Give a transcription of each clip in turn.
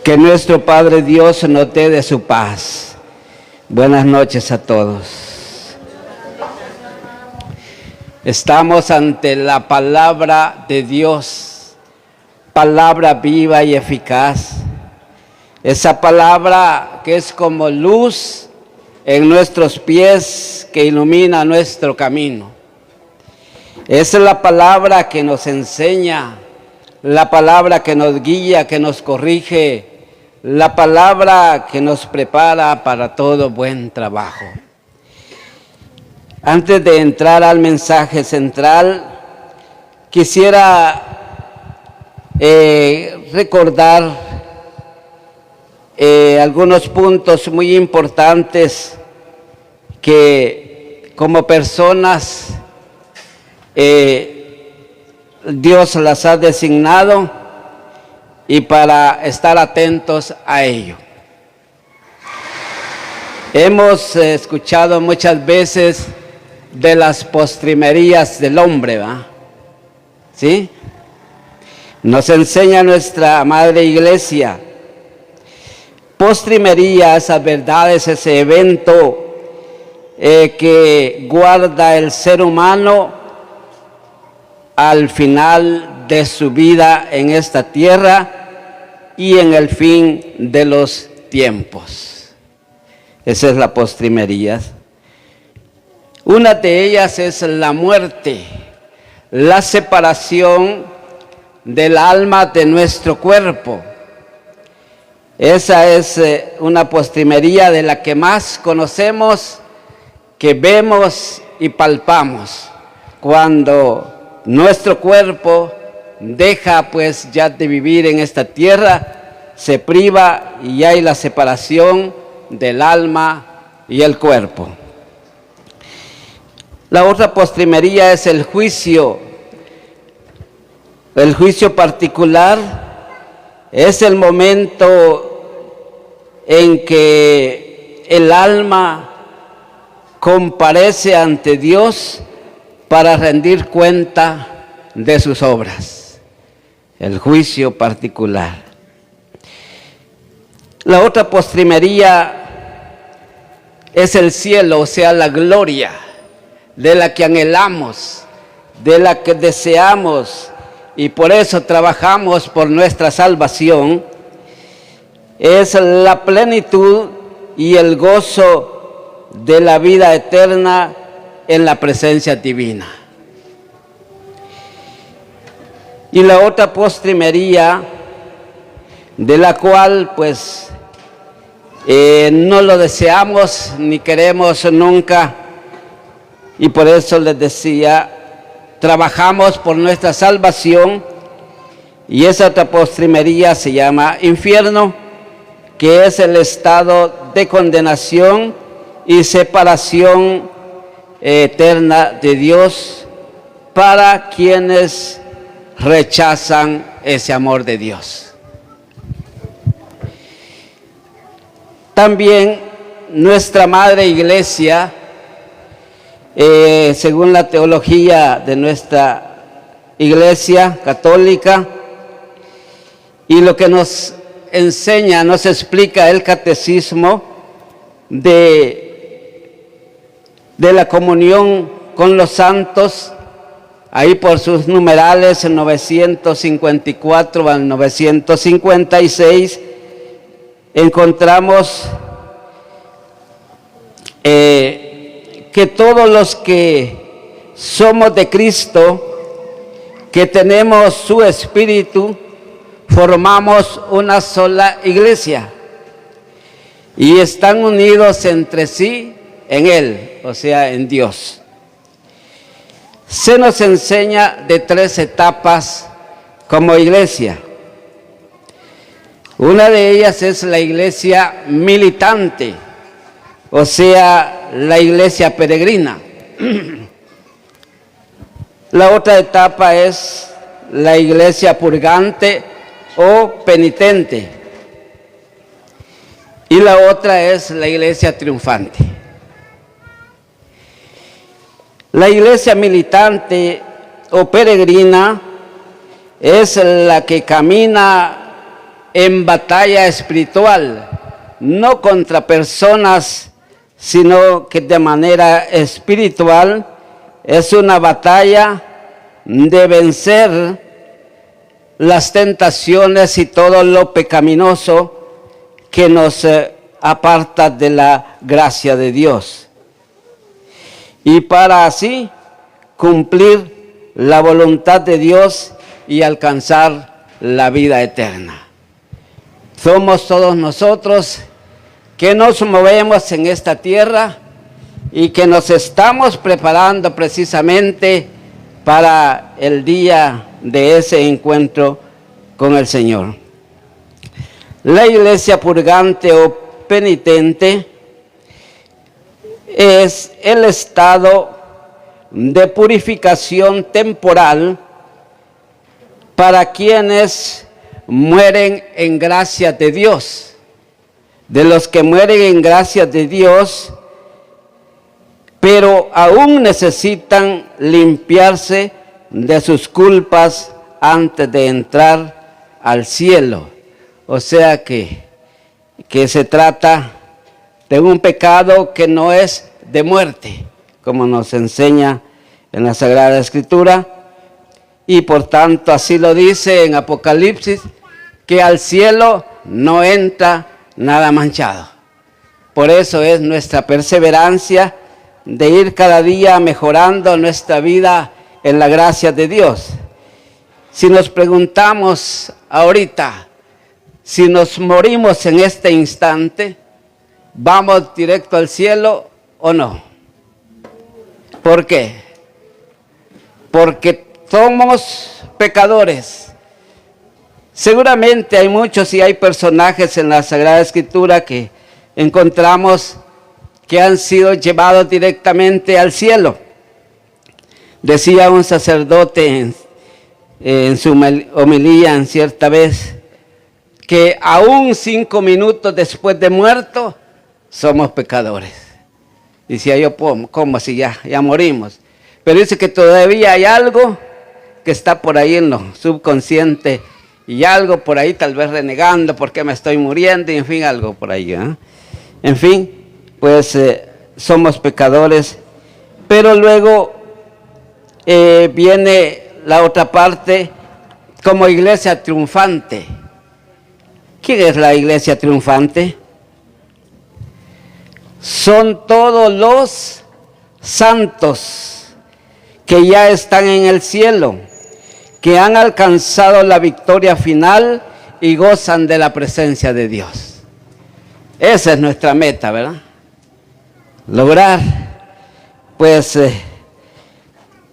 Que nuestro Padre Dios nos dé de su paz. Buenas noches a todos. Estamos ante la palabra de Dios, palabra viva y eficaz. Esa palabra que es como luz en nuestros pies, que ilumina nuestro camino. Esa es la palabra que nos enseña, la palabra que nos guía, que nos corrige, la palabra que nos prepara para todo buen trabajo. Antes de entrar al mensaje central, quisiera recordar algunos puntos muy importantes que como personas Dios las ha designado y para estar atentos a ello. Hemos escuchado muchas veces de las postrimerías del hombre, ¿va? ¿Sí? Nos enseña nuestra Madre Iglesia. Postrimería, esas verdades, ese evento que guarda el ser humano al final de su vida en esta tierra y en el fin de los tiempos. Esa es la postrimería. Una de ellas es la muerte, la separación del alma de nuestro cuerpo. Esa es una postrimería de la que más conocemos, que vemos y palpamos, cuando nuestro cuerpo deja pues ya de vivir en esta tierra, se priva y hay la separación del alma y el cuerpo. La otra postrimería es el juicio particular. Es el momento en que el alma comparece ante Dios para rendir cuenta de sus obras. El juicio particular. La otra postrimería es el cielo, o sea, la gloria de la que anhelamos, de la que deseamos y por eso trabajamos por nuestra salvación. Es la plenitud y el gozo de la vida eterna en la presencia divina. Y la otra postrimería, de la cual pues no lo deseamos ni queremos nunca, y por eso les decía, trabajamos por nuestra salvación, y esa otra postrimería se llama infierno, que es el estado de condenación y separación eterna de Dios para quienes rechazan ese amor de Dios. También nuestra Madre Iglesia, según la teología de nuestra Iglesia católica y lo que nos enseña, nos explica el catecismo de la comunión con los santos, ahí por sus numerales 954 al 956, encontramos que todos los que somos de Cristo, que tenemos su espíritu, formamos una sola iglesia y están unidos entre sí en Él, o sea, en Dios. Se nos enseña de 3 etapas como iglesia. Una de ellas es la iglesia militante, o sea, la iglesia peregrina. La otra etapa es la iglesia purgante o penitente. Y la otra es la iglesia triunfante. La iglesia militante o peregrina es la que camina en batalla espiritual, no contra personas, sino que de manera espiritual es una batalla de vencer las tentaciones y todo lo pecaminoso que nos aparta de la gracia de Dios. Y para así cumplir la voluntad de Dios y alcanzar la vida eterna. Somos todos nosotros que nos movemos en esta tierra y que nos estamos preparando precisamente para el día de ese encuentro con el Señor. La iglesia purgante o penitente es el estado de purificación temporal para quienes mueren en gracia de Dios. De los que mueren en gracia de Dios, pero aún necesitan limpiarse de sus culpas antes de entrar al cielo. O sea que se trata de un pecado que no es de muerte, como nos enseña en la Sagrada Escritura, y por tanto así lo dice en Apocalipsis, que al cielo no entra nada manchado. Por eso es nuestra perseverancia de ir cada día mejorando nuestra vida en la gracia de Dios. Si nos preguntamos ahorita, si nos morimos en este instante, ¿vamos directo al cielo o no? ¿Por qué? Porque somos pecadores. Seguramente hay muchos y hay personajes en la Sagrada Escritura que encontramos que han sido llevados directamente al cielo. Decía un sacerdote en su homilía en cierta vez que aún 5 minutos después de muerto somos pecadores. Decía yo, ¿cómo si ya morimos? Pero dice que todavía hay algo que está por ahí en lo subconsciente y algo por ahí tal vez renegando porque me estoy muriendo y en fin, algo por ahí. En fin, pues somos pecadores, pero luego viene la otra parte como iglesia triunfante. ¿Quién es la iglesia triunfante? Son todos los santos que ya están en el cielo, que han alcanzado la victoria final y gozan de la presencia de Dios. Esa es nuestra meta, ¿verdad? Lograr, pues,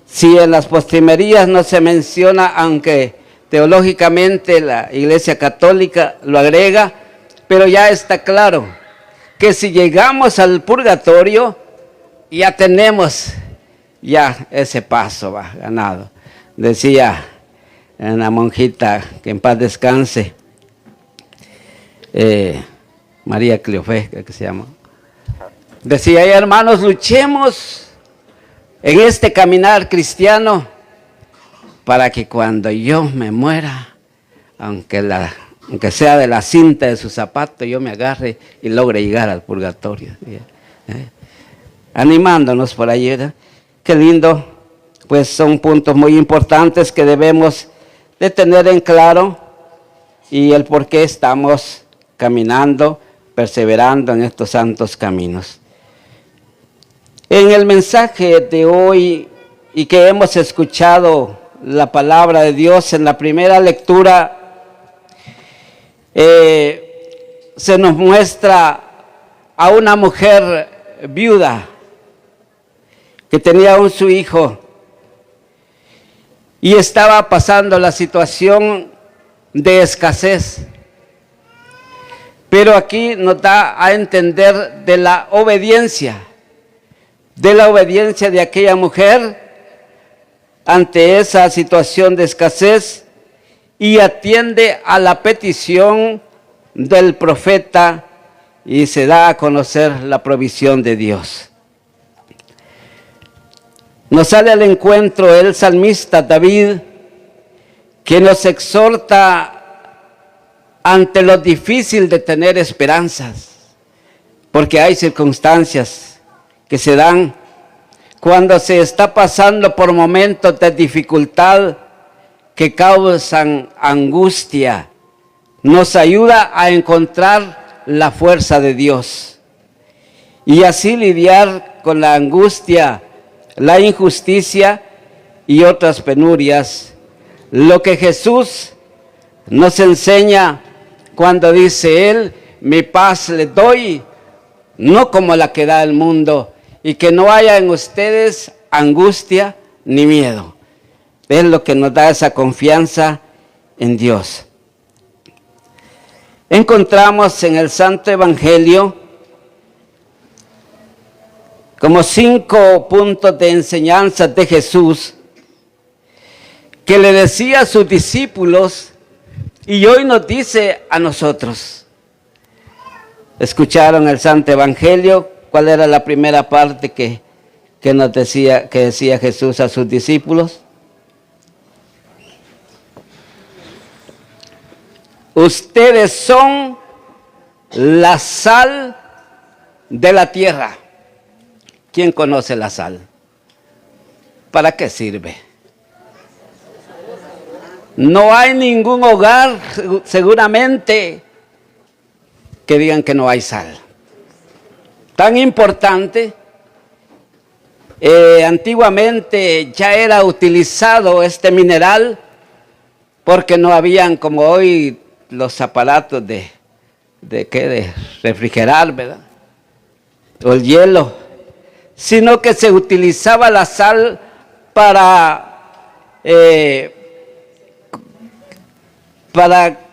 si en las postrimerías no se menciona, aunque teológicamente la Iglesia Católica lo agrega, pero ya está claro que si llegamos al purgatorio, ya tenemos ese paso ganado. Decía una monjita, que en paz descanse, María Cleofé, que se llama, decía: hermanos, luchemos en este caminar cristiano para que cuando yo me muera, aunque sea de la cinta de su zapato, yo me agarre y logre llegar al purgatorio. Animándonos por allí, ¿verdad? Qué lindo. Pues son puntos muy importantes que debemos de tener en claro y el por qué estamos caminando, perseverando en estos santos caminos. En el mensaje de hoy y que hemos escuchado la palabra de Dios en la primera lectura, se nos muestra a una mujer viuda que tenía su hijo y estaba pasando la situación de escasez. Pero aquí nos da a entender de la obediencia de aquella mujer ante esa situación de escasez y atiende a la petición del profeta y se da a conocer la provisión de Dios. Nos sale al encuentro el salmista David, que nos exhorta ante lo difícil de tener esperanzas, porque hay circunstancias que se dan cuando se está pasando por momentos de dificultad que causan angustia. Nos ayuda a encontrar la fuerza de Dios y así lidiar con la angustia, la injusticia y otras penurias. Lo que Jesús nos enseña cuando dice Él: mi paz les doy, no como la que da el mundo, y que no haya en ustedes angustia ni miedo. Es lo que nos da esa confianza en Dios. Encontramos en el Santo Evangelio como 5 puntos de enseñanza de Jesús que le decía a sus discípulos y hoy nos dice a nosotros. ¿Escucharon el Santo Evangelio? ¿Cuál era la primera parte que decía Jesús a sus discípulos? Ustedes son la sal de la tierra. ¿Quién conoce la sal? ¿Para qué sirve? No hay ningún hogar, seguramente, que digan que no hay sal. Tan importante, antiguamente ya era utilizado este mineral porque no habían como hoy los aparatos de refrigerar, ¿verdad? O el hielo, sino que se utilizaba la sal para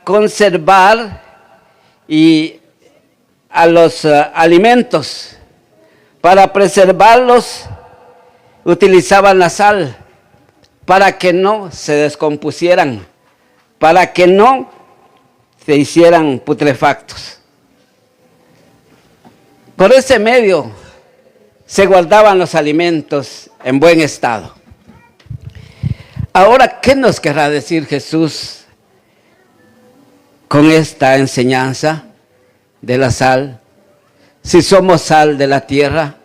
conservar y a los alimentos, para preservarlos, utilizaban la sal para que no se descompusieran, para que no se hicieran putrefactos. Por ese medio se guardaban los alimentos en buen estado. Ahora, ¿qué nos querrá decir Jesús con esta enseñanza de la sal? Si somos sal de la tierra,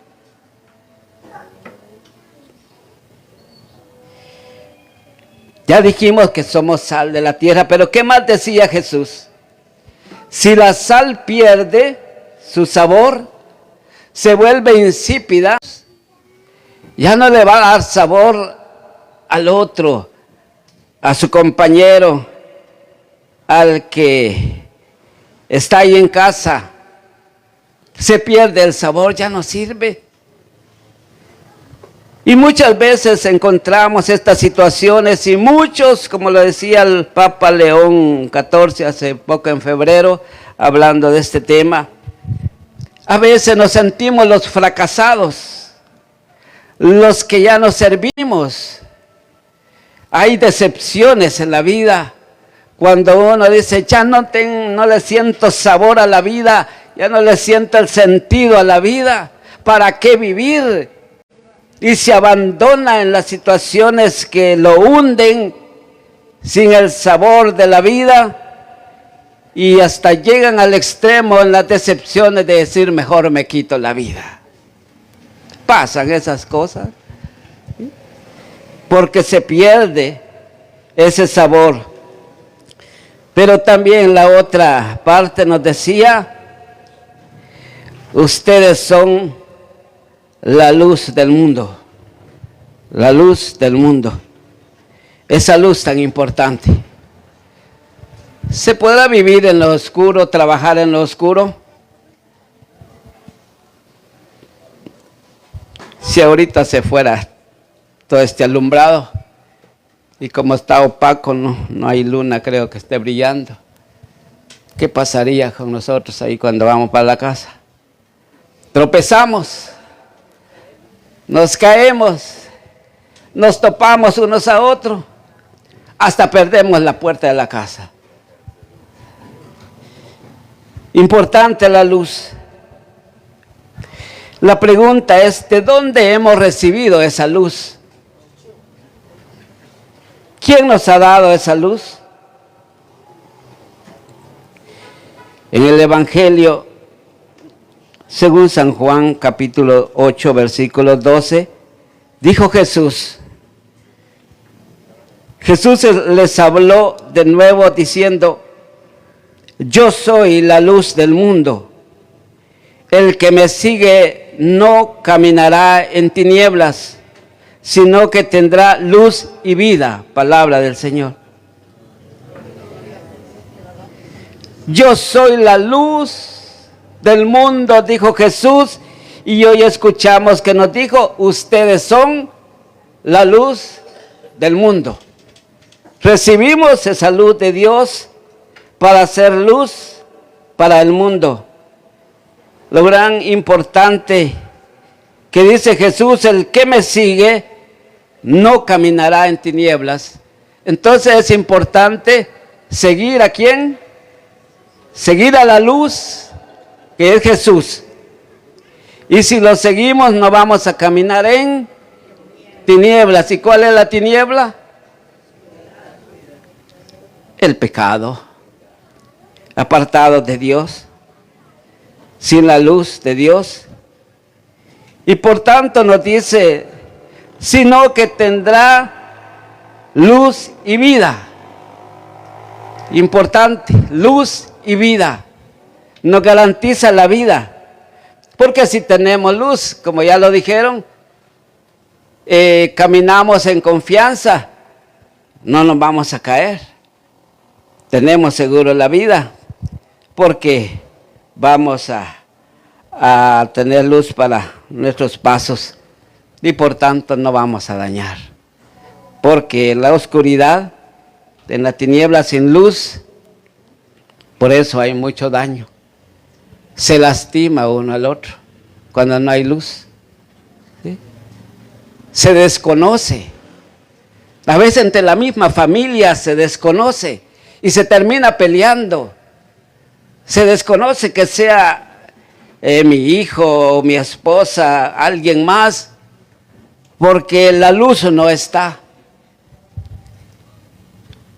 ya dijimos que somos sal de la tierra, pero ¿qué más decía Jesús? Si la sal pierde su sabor, se vuelve insípida, ya no le va a dar sabor al otro, a su compañero, al que está ahí en casa. Se pierde el sabor, ya no sirve. Y muchas veces encontramos estas situaciones y muchos, como lo decía el Papa León XIV hace poco en febrero, hablando de este tema, a veces nos sentimos los fracasados, los que ya no servimos. Hay decepciones en la vida, cuando uno dice, ya no le siento sabor a la vida, ya no le siento el sentido a la vida, ¿para qué vivir? Y se abandona en las situaciones que lo hunden sin el sabor de la vida y hasta llegan al extremo en las decepciones de decir mejor me quito la vida. Pasan esas cosas porque se pierde ese sabor. Pero también la otra parte nos decía, ustedes son la luz del mundo, la luz del mundo, esa luz tan importante. ¿Se podrá vivir en lo oscuro, trabajar en lo oscuro? Si ahorita se fuera todo este alumbrado y como está opaco, no hay luna, creo que esté brillando, ¿qué pasaría con nosotros ahí cuando vamos para la casa? Tropezamos, nos caemos, nos topamos unos a otros, hasta perdemos la puerta de la casa. Importante la luz. La pregunta es, ¿de dónde hemos recibido esa luz? ¿Quién nos ha dado esa luz? En el Evangelio, según San Juan, capítulo 8, versículo 12, dijo Jesús les habló de nuevo diciendo: yo soy la luz del mundo. El que me sigue no caminará en tinieblas, sino que tendrá luz y vida. Palabra del Señor. Yo soy la luz del mundo, dijo Jesús, y hoy escuchamos que nos dijo: ustedes son la luz del mundo. Recibimos esa luz de Dios para hacer luz para el mundo. Lo gran importante que dice Jesús: el que me sigue no caminará en tinieblas. Entonces es importante seguir ¿a quién? Seguir a la luz que es Jesús. Y si lo seguimos no vamos a caminar en tinieblas. ¿Y cuál es la tiniebla? El pecado. Apartado de Dios, sin la luz de Dios. Y por tanto nos dice: sino que tendrá luz y vida. Importante, luz y vida. Nos garantiza la vida. Porque si tenemos luz, como ya lo dijeron, caminamos en confianza, no nos vamos a caer. Tenemos seguro la vida, porque vamos a tener luz para nuestros pasos y por tanto no vamos a dañar. Porque en la oscuridad, en la tiniebla sin luz, por eso hay mucho daño. Se lastima uno al otro cuando no hay luz. ¿Sí? Se desconoce. A veces entre la misma familia se desconoce y se termina peleando. Se desconoce que sea mi hijo o mi esposa, alguien más, porque la luz no está.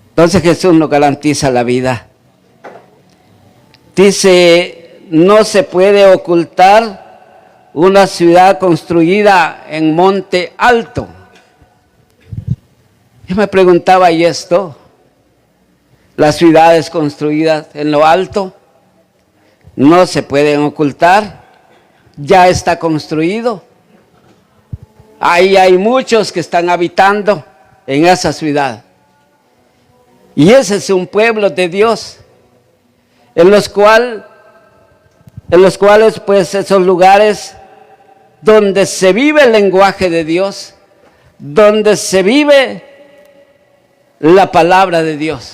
Entonces Jesús nos garantiza la vida. Dice: no se puede ocultar una ciudad construida en monte alto. Yo me preguntaba, ¿y esto? Las ciudades construidas en lo alto no se pueden ocultar, ya está construido. Ahí hay muchos que están habitando en esa ciudad. Y ese es un pueblo de Dios, en los cuales pues esos lugares donde se vive el lenguaje de Dios, donde se vive la palabra de Dios.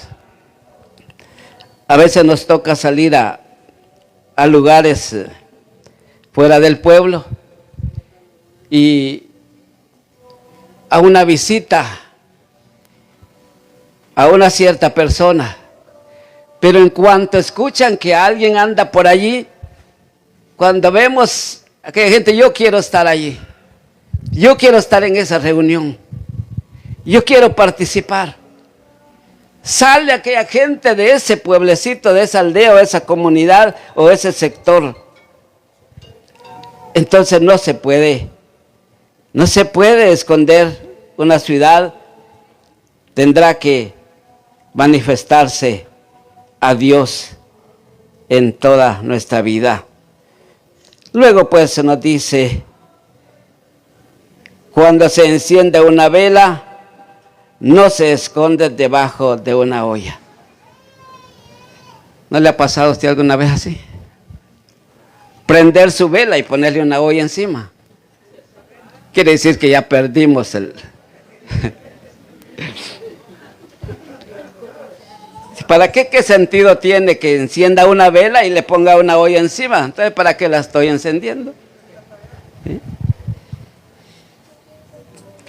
A veces nos toca salir a lugares fuera del pueblo y a una visita a una cierta persona, pero en cuanto escuchan que alguien anda por allí, cuando vemos a aquella gente: yo quiero estar allí, yo quiero estar en esa reunión, yo quiero participar. Sale aquella gente de ese pueblecito, de esa aldea o esa comunidad o ese sector. Entonces no se puede esconder una ciudad. Tendrá que manifestarse a Dios en toda nuestra vida. Luego pues se nos dice: cuando se enciende una vela, no se esconde debajo de una olla. ¿No le ha pasado a usted alguna vez así? Prender su vela y ponerle una olla encima. Quiere decir que ya perdimos el... ¿Para qué sentido tiene que encienda una vela y le ponga una olla encima? Entonces, ¿para qué la estoy encendiendo? ¿Sí?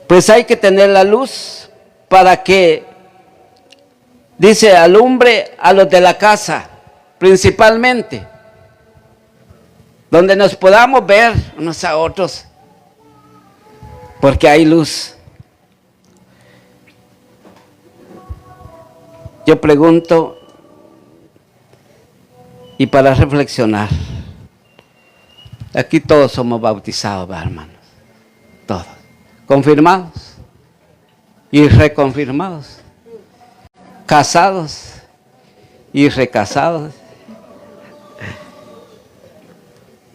Pues hay que tener la luz para que, dice, alumbre a los de la casa, principalmente, donde nos podamos ver unos a otros, porque hay luz. Yo pregunto, y para reflexionar. Aquí todos somos bautizados, hermanos. Todos. Confirmados y reconfirmados. Casados y recasados.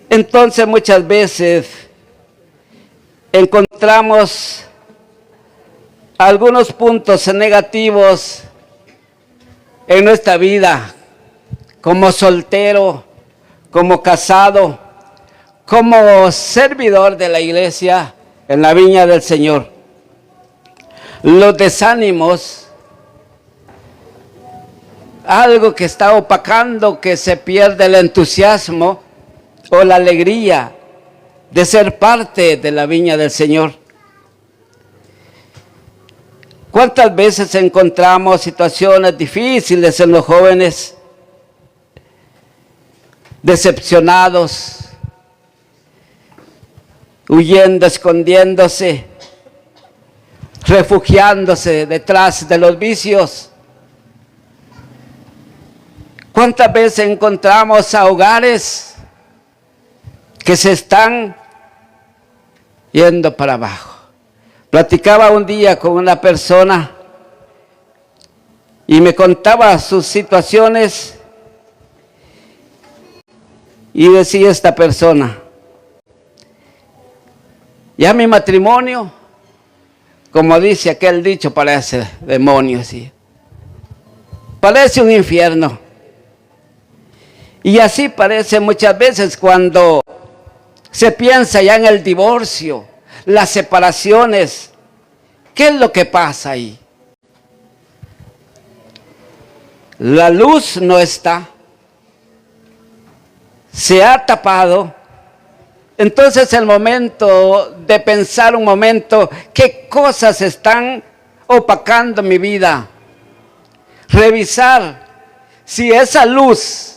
Entonces muchas veces encontramos algunos puntos negativos en nuestra vida, como soltero, como casado, como servidor de la iglesia en la viña del Señor. Los desánimos, algo que está opacando, que se pierde el entusiasmo o la alegría de ser parte de la viña del Señor. ¿Cuántas veces encontramos situaciones difíciles en los jóvenes, decepcionados, huyendo, escondiéndose, refugiándose detrás de los vicios? ¿Cuántas veces encontramos a hogares que se están yendo para abajo? Platicaba un día con una persona y me contaba sus situaciones y decía esta persona: ya mi matrimonio, como dice aquel dicho, parece demonio, ¿sí? Parece un infierno. Y así parece muchas veces cuando se piensa ya en el divorcio, las separaciones. ¿Qué es lo que pasa ahí? La luz no está, se ha tapado. Entonces el momento de pensar un momento, ¿qué cosas están opacando mi vida? Revisar si esa luz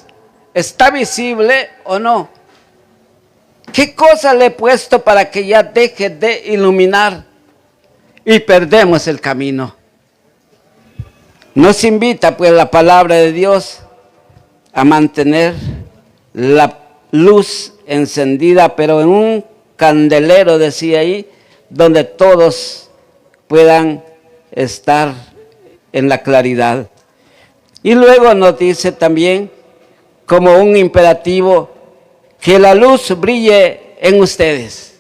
está visible o no. ¿Qué cosa le he puesto para que ya deje de iluminar y perdemos el camino? Nos invita pues la palabra de Dios a mantener la luz encendida, pero en un candelero, decía ahí, donde todos puedan estar en la claridad. Y luego nos dice también, como un imperativo, que la luz brille en ustedes.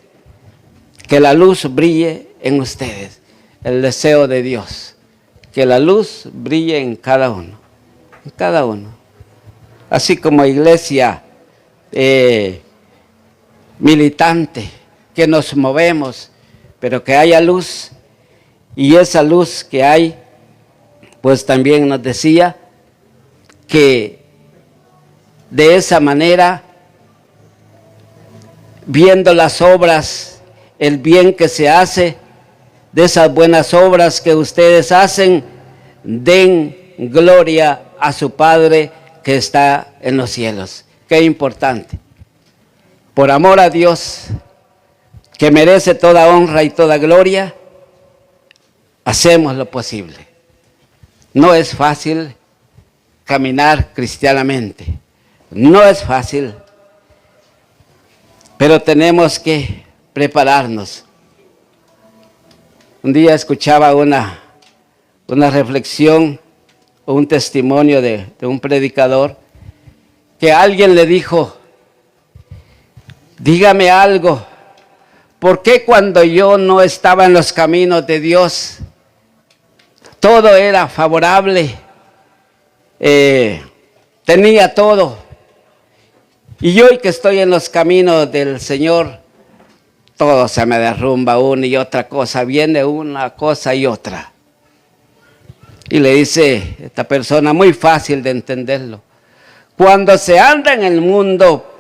Que la luz brille en ustedes. El deseo de Dios. Que la luz brille en cada uno. En cada uno. Así como iglesia militante, que nos movemos, pero que haya luz. Y esa luz que hay, pues también nos decía que de esa manera, viendo las obras, el bien que se hace, de esas buenas obras que ustedes hacen, den gloria a su Padre que está en los cielos. Qué importante. Por amor a Dios, que merece toda honra y toda gloria, hacemos lo posible. No es fácil caminar cristianamente. No es fácil, pero tenemos que prepararnos. Un día escuchaba una reflexión o un testimonio de un predicador que alguien le dijo: dígame algo, ¿por qué cuando yo no estaba en los caminos de Dios todo era favorable? Tenía todo. Y hoy que estoy en los caminos del Señor, todo se me derrumba una y otra cosa, viene una cosa y otra. Y le dice esta persona, muy fácil de entenderlo: cuando se anda en el mundo,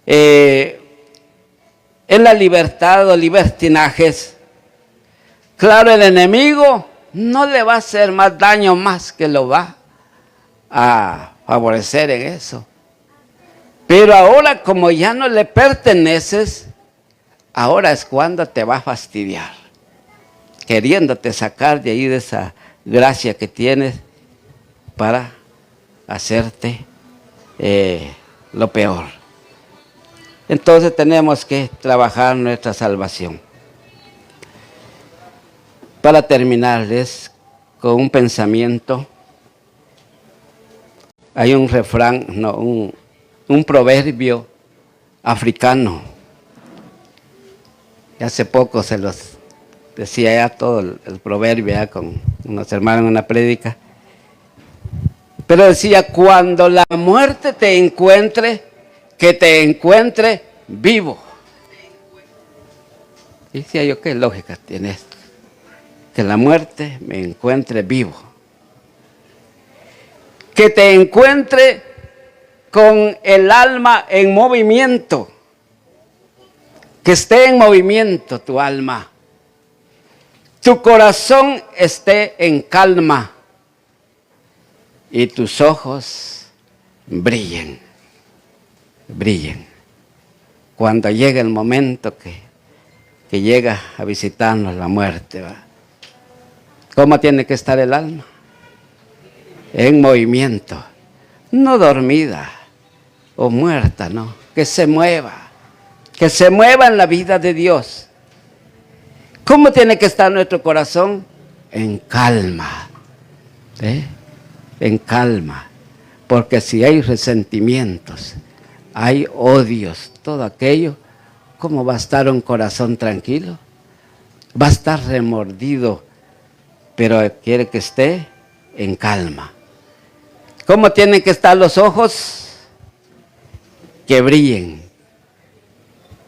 en la libertad o libertinajes, claro, el enemigo no le va a hacer más daño más que lo va a favorecer en eso. Pero ahora, como ya no le perteneces, ahora es cuando te va a fastidiar, queriéndote sacar de ahí de esa gracia que tienes para hacerte lo peor. Entonces tenemos que trabajar nuestra salvación. Para terminarles con un pensamiento, hay un refrán, no, un proverbio africano. Hace poco se los decía ya todo el proverbio ya con unos hermanos en una prédica. Pero decía, cuando la muerte te encuentre, que te encuentre vivo. Y decía yo, ¿qué lógica tiene esto? Que la muerte me encuentre vivo. Que te encuentre con el alma en movimiento. Que esté en movimiento tu alma. Tu corazón esté en calma. Y tus ojos brillen. Brillen. Cuando llegue el momento que llega a visitarnos la muerte, ¿va? ¿Cómo tiene que estar el alma? En movimiento, no dormida o muerta, no, que se mueva en la vida de Dios. ¿Cómo tiene que estar nuestro corazón? En calma, en calma, porque si hay resentimientos, hay odios, todo aquello, ¿cómo va a estar un corazón tranquilo? Va a estar remordido, pero quiere que esté en calma. ¿Cómo tienen que estar los ojos? Que brillen.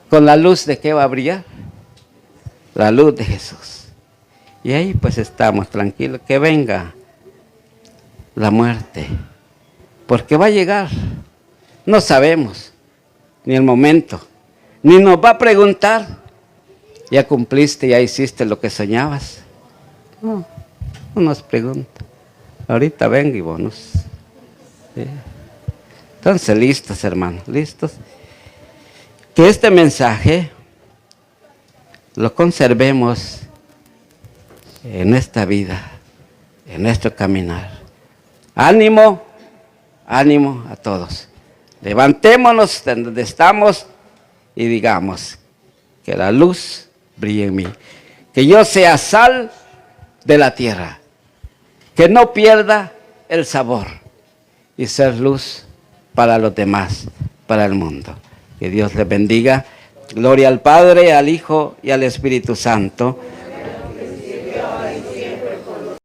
¿Con la luz de qué va a brillar? La luz de Jesús. Y ahí pues estamos tranquilos, que venga la muerte, porque va a llegar. No sabemos ni el momento, ni nos va a preguntar, ¿ya cumpliste, ya hiciste lo que soñabas? No nos pregunta. Ahorita venga y bonos. ¿Sí? Entonces, listos, hermanos, listos. Que este mensaje lo conservemos en esta vida, en nuestro caminar. Ánimo, ánimo a todos. Levantémonos de donde estamos y digamos que la luz brille en mí. Que yo sea sal de la tierra. Que no pierda el sabor y ser luz para los demás, para el mundo. Que Dios les bendiga. Gloria al Padre, al Hijo y al Espíritu Santo.